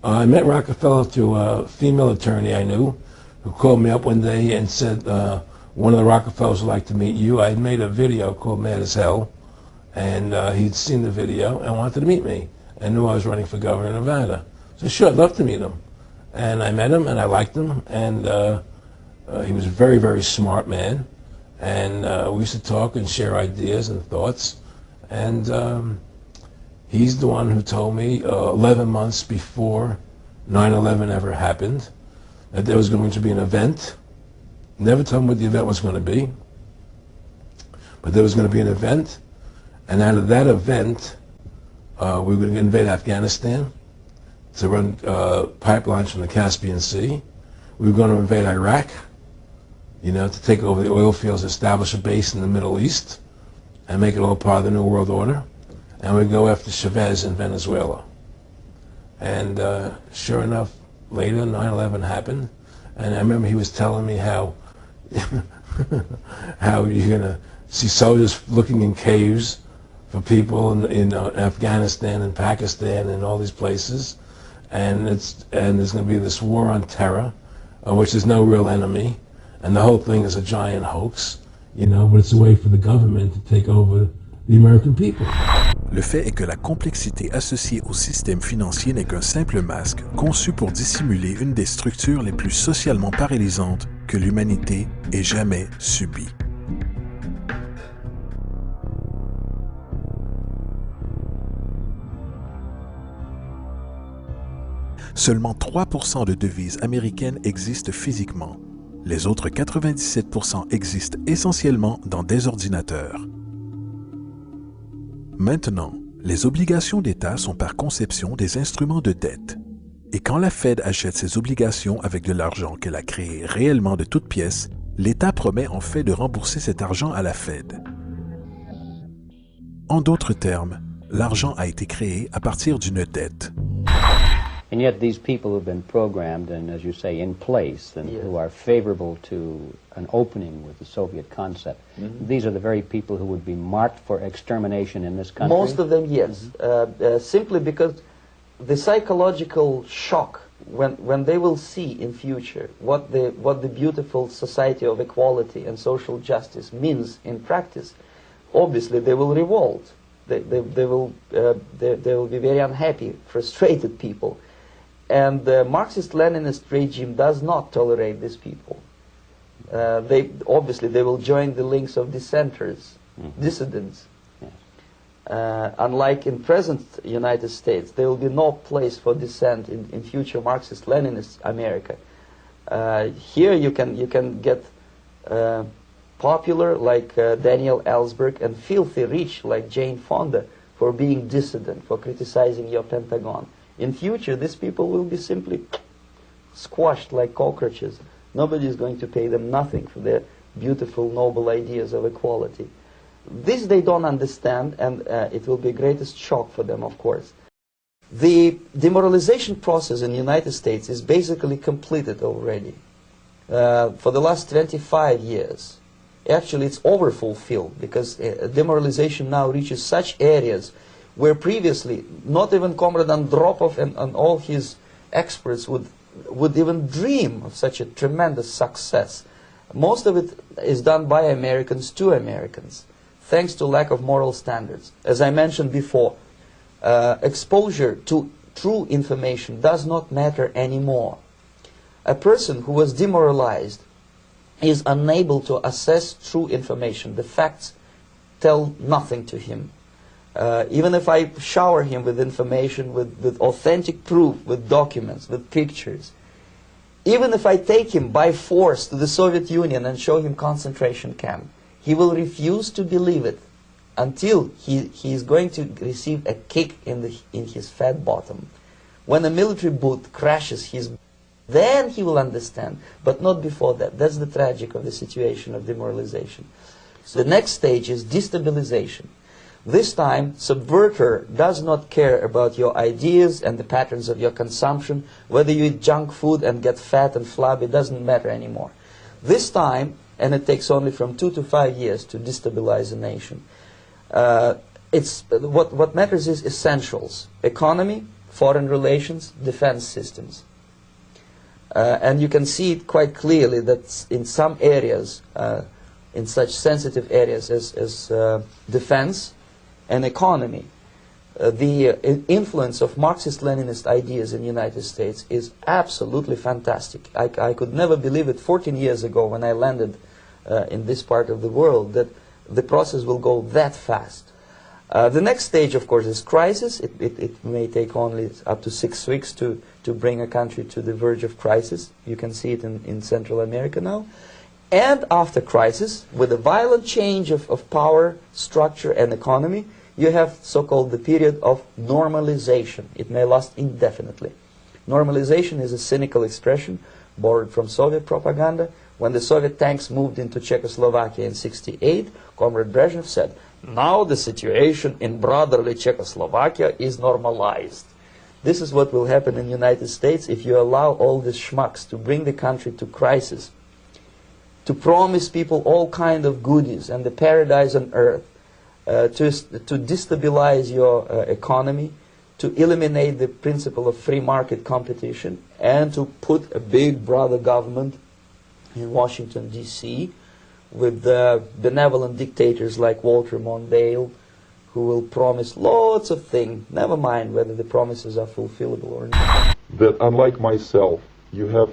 I met Rockefeller through a female attorney I knew who called me up one day and said, one of the Rockefellers would like to meet you. I had made a video called Mad as Hell, and he'd seen the video and wanted to meet me and knew I was running for governor of Nevada. So sure, I'd love to meet him. And I met him and I liked him, and he was a very, very smart man. And we used to talk and share ideas and thoughts. And he's the one who told me 11 months before 9/11 ever happened that there was going to be an event. Never told him what the event was going to be, but there was going to be an event, and out of that event, we were going to invade Afghanistan to run pipelines from the Caspian Sea. We were going to invade Iraq, you know, to take over the oil fields, establish a base in the Middle East, and make it all part of the New World Order. And we'd go after Chavez in Venezuela. And sure enough, later 9/11 happened, and I remember he was telling me how how you're going to see soldiers looking in caves for people in Afghanistan and Pakistan and all these places, and there's going to be this war on terror, which is no real enemy, and the whole thing is a giant hoax, you know, but it's a way for the government to take over the American people. Le fait est que la complexité associée au système financier n'est qu'un simple masque conçu pour dissimuler une des structures les plus socialement paralysantes que l'humanité ait jamais subies. Seulement 3% de devises américaines existent physiquement. Les autres 97% existent essentiellement dans des ordinateurs. Maintenant, les obligations d'État sont par conception des instruments de dette. Et quand la Fed achète ses obligations avec de l'argent qu'elle a créé réellement de toutes pièces, l'État promet en fait de rembourser cet argent à la Fed. En d'autres termes, l'argent a été créé à partir d'une dette. And yet these people who've been programmed and, as you say, in place and who are favorable to an opening with the Soviet concept, these are the very people who would be marked for extermination in this country? Most of them, yes. Simply because the psychological shock when they will see in future what the beautiful society of equality and social justice means in practice, obviously they will revolt. They will be very unhappy, frustrated people. And the Marxist-Leninist regime does not tolerate these people. Obviously they will join the links of dissenters, dissidents. Unlike in present United States, there will be no place for dissent in future Marxist-Leninist America. Here you can get popular like Daniel Ellsberg and filthy rich like Jane Fonda for being dissident, for criticizing your Pentagon. In future, these people will be simply squashed like cockroaches. Nobody is going to pay them nothing for their beautiful, noble ideas of equality. This they don't understand, and it will be a greatest shock for them, of course. The demoralization process in the United States is basically completed already. For the last 25 years. Actually, it's overfulfilled, because demoralization now reaches such areas where previously not even Comrade Andropov and all his experts would even dream of such a tremendous success. Most of it is done by Americans to Americans, thanks to lack of moral standards. As I mentioned before, exposure to true information does not matter anymore. A person who was demoralized is unable to assess true information. The facts tell nothing to him. Even if I shower him with information, with authentic proof, with documents, with pictures, even if I take him by force to the Soviet Union and show him concentration camp, he will refuse to believe it until he is going to receive a kick in his fat bottom. When a military boot crashes then he will understand, but not before that. That's the tragic of the situation of demoralization. The next stage is destabilization. This time, subverter does not care about your ideas and the patterns of your consumption. Whether you eat junk food and get fat and flabby, it doesn't matter anymore. This time, and it takes only from 2 to 5 years to destabilize a nation, what matters is essentials: economy, foreign relations, defense systems. And you can see it quite clearly that in some areas, in such sensitive areas as defense and economy, the influence of Marxist-Leninist ideas in the United States is absolutely fantastic. I could never believe it 14 years ago when I landed in this part of the world that the process will go that fast. The next stage, of course, is crisis. It may take only up to 6 weeks to bring a country to the verge of crisis. You can see it in Central America now. And after crisis, with a violent change of power, structure, and economy, you have so-called the period of normalization. It may last indefinitely. Normalization is a cynical expression borrowed from Soviet propaganda. When the Soviet tanks moved into Czechoslovakia in '68, Comrade Brezhnev said, "Now the situation in brotherly Czechoslovakia is normalized." This is what will happen in the United States if you allow all these schmucks to bring the country to crisis, to promise people all kind of goodies and the paradise on earth, to destabilize your economy, to eliminate the principle of free market competition, and to put a big brother government in Washington, D.C., with benevolent dictators like Walter Mondale, who will promise lots of things, never mind whether the promises are fulfillable or not. That unlike myself, you have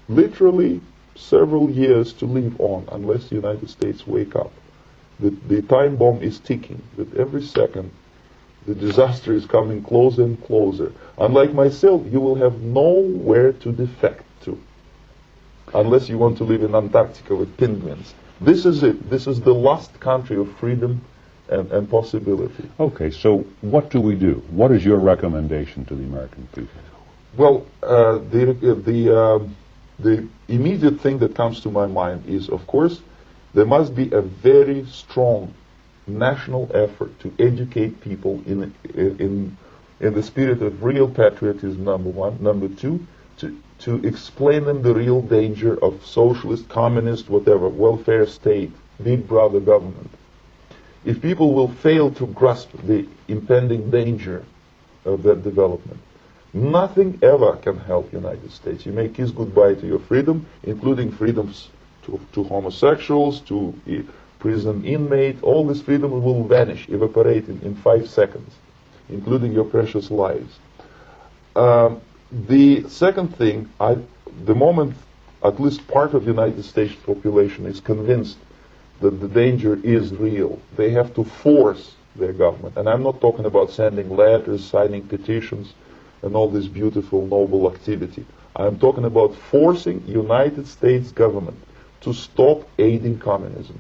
literally several years to live on unless the United States wake up. The time bomb is ticking. With every second, the disaster is coming closer and closer. Unlike myself, you will have nowhere to defect to, unless you want to live in Antarctica with penguins. This is it. This is the last country of freedom and possibility. Okay, so what do we do? What is your recommendation to the American people? Well, the immediate thing that comes to my mind is, of course, there must be a very strong national effort to educate people in the spirit of real patriotism, number one. Number two, to explain them the real danger of socialist, communist, whatever, welfare state, big brother government. If people will fail to grasp the impending danger of that development, nothing ever can help the United States. You may kiss goodbye to your freedom, including freedoms to homosexuals, to prison inmate. All these freedoms will vanish, evaporate in 5 seconds, including your precious lives. The second thing, the moment at least part of the United States population is convinced that the danger is real, they have to force their government. And I'm not talking about sending letters, signing petitions, and all this beautiful, noble activity. I'm talking about forcing United States government to stop aiding communism.